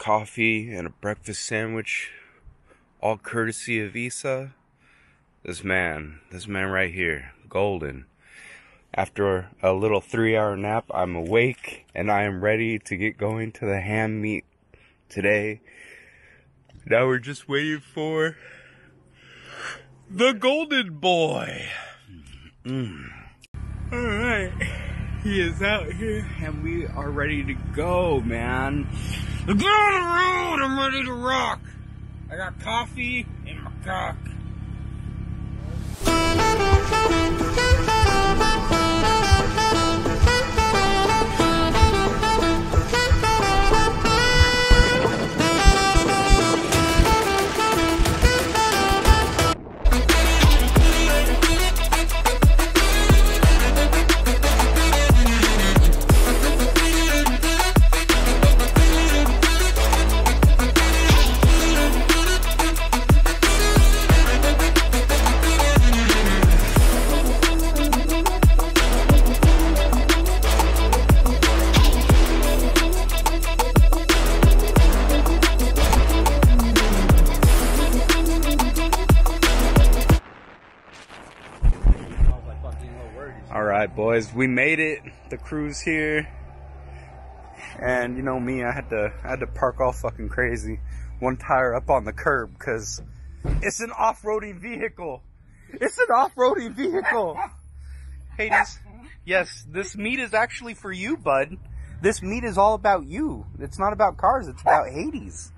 coffee and a breakfast sandwich, all courtesy of Isa. This man right here, golden. After a little 3-hour nap, I'm awake and I am ready to get going to the ham meet today. Now we're just waiting for the golden boy. Alright, he is out here and we are ready to go, man. Get on the road, I'm ready to rock. I got coffee in my cock. Alright boys, we made it. The crew's here. And you know me, I had to park all fucking crazy. One tire up on the curb because it's an off-roading vehicle. It's an off-roading vehicle. Hades, yes, this meet is actually for you, bud. This meet is all about you. It's not about cars, it's about Hades.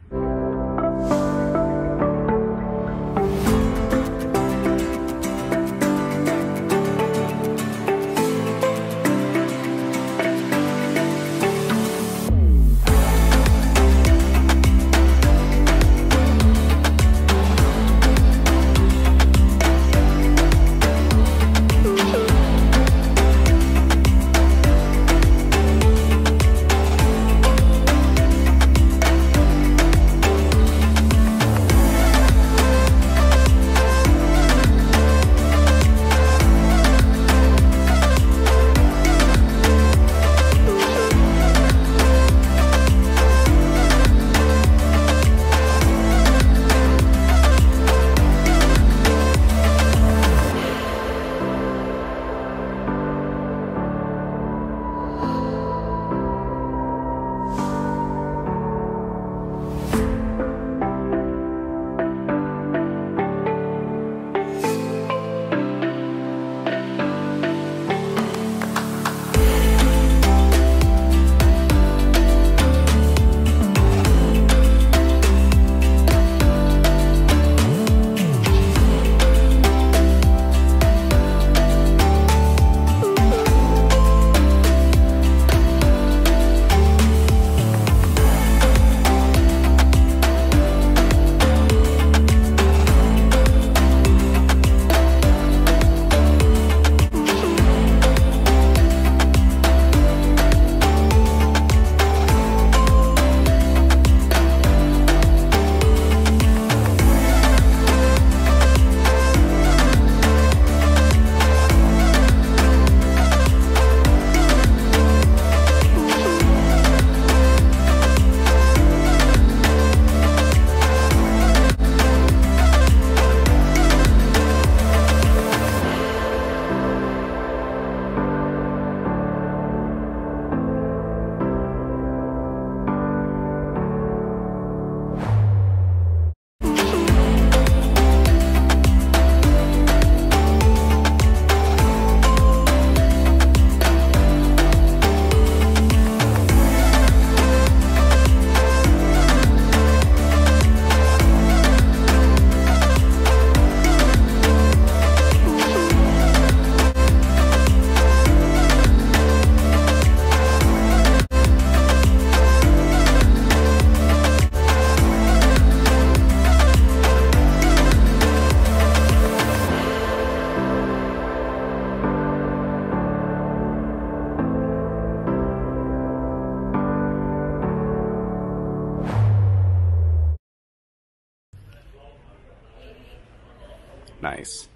Nice.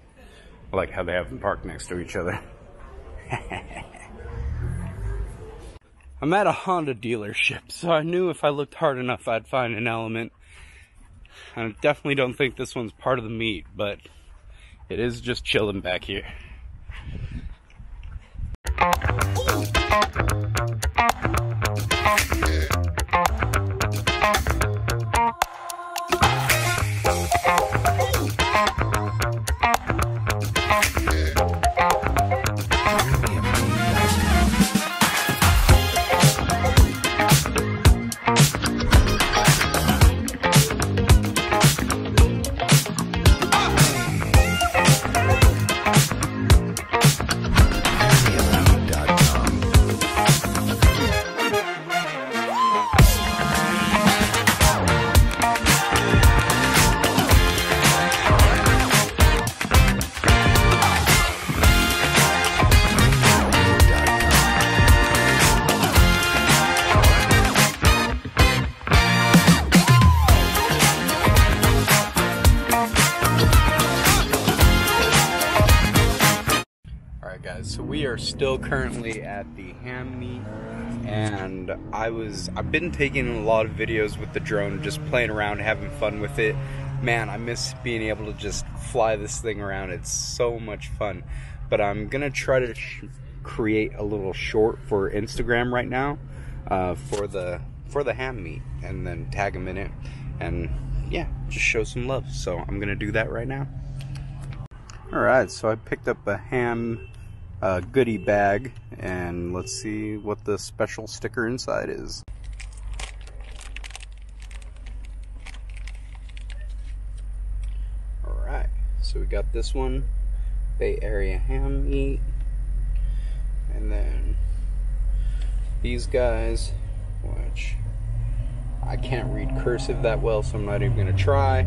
I like how they have them parked next to each other. I'm at a Honda dealership, so I knew if I looked hard enough I'd find an Element. I definitely don't think this one's part of the meet, but it is just chilling back here. So we are still currently at the ham meet, and I've been taking a lot of videos with the drone, just playing around, having fun with it. Man, I miss being able to just fly this thing around. It's so much fun. But I'm gonna try to create a little short for Instagram right now, for the ham meet, and then tag them in it, and yeah, just show some love. So I'm gonna do that right now. All right, so I picked up a ham goodie bag, and let's see what the special sticker inside is. Alright, so we got this one, Bay Area ham meat, and then these guys, which I can't read cursive that well, so I'm not even gonna try.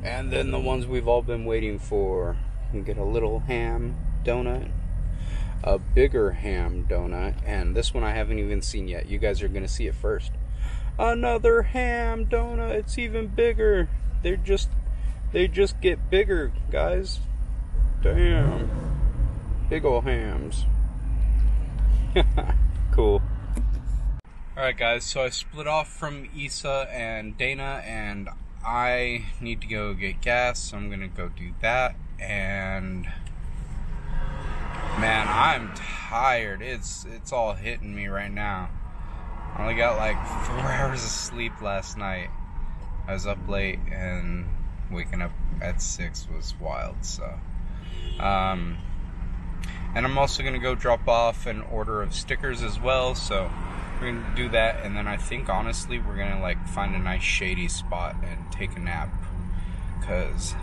And then the ones we've all been waiting for. You get a little ham donut, a bigger ham donut, and this one I haven't even seen yet. You guys are gonna see it first. Another ham donut. It's even bigger. They just get bigger, guys. Damn, big ol' hams. Cool. Alright guys, so I split off from Issa and Dana, and I need to go get gas, so I'm gonna go do that. And man, I'm tired. It's all hitting me right now. I only got like 4 hours of sleep last night. I was up late, and waking up at 6 was wild. So and I'm also gonna go drop off an order of stickers as well, so we're gonna do that. And then I think honestly we're gonna like find a nice shady spot and take a nap, cause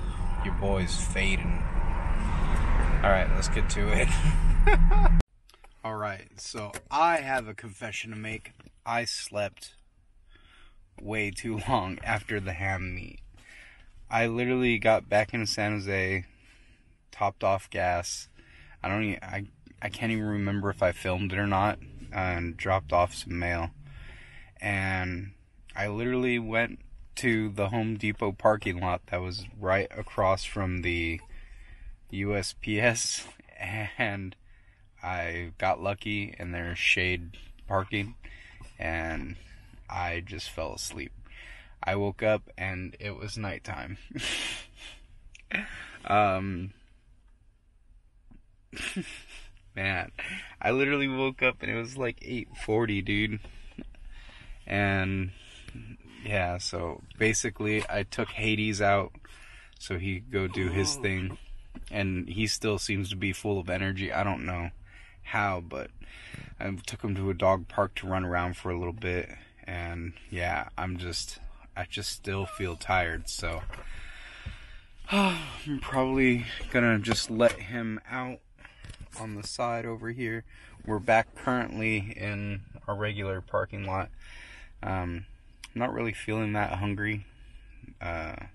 your boy's fading. Alright, let's get to it. Alright, so I have a confession to make. I slept way too long after the ham meet. I literally got back into San Jose, topped off gas. I can't even remember if I filmed it or not, and dropped off some mail. And I literally went to the Home Depot parking lot that was right across from the USPS, and I got lucky, and there's shade parking, and I just fell asleep. I woke up and it was nighttime. Man, I literally woke up and it was like 8:40, dude. And yeah, so basically I took Hades out so he could go do his thing, and he still seems to be full of energy. I don't know how, but I took him to a dog park to run around for a little bit. And yeah, I just still feel tired, so I'm probably gonna just let him out on the side over here. We're back currently in our regular parking lot. Not really feeling that hungry. I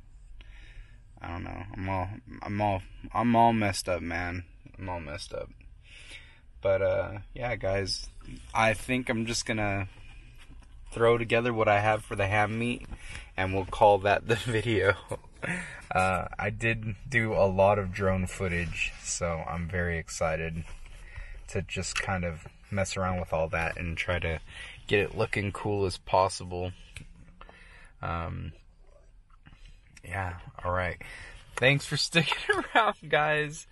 don't know. I'm all messed up, man. I'm all messed up. But yeah, guys, I think I'm just gonna throw together what I have for the ham meat, and we'll call that the video. I did do a lot of drone footage, so I'm very excited to just kind of mess around with all that and try to get it looking cool as possible. Yeah, alright. Thanks for sticking around, guys.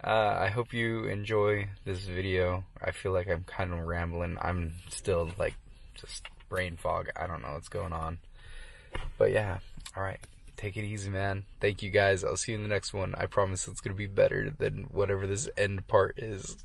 I hope you enjoy this video. I feel like I'm kind of rambling. I'm still like just brain fog. I don't know what's going on. But yeah, alright. Take it easy, man. Thank you guys. I'll see you in the next one. I promise it's going to be better than whatever this end part is.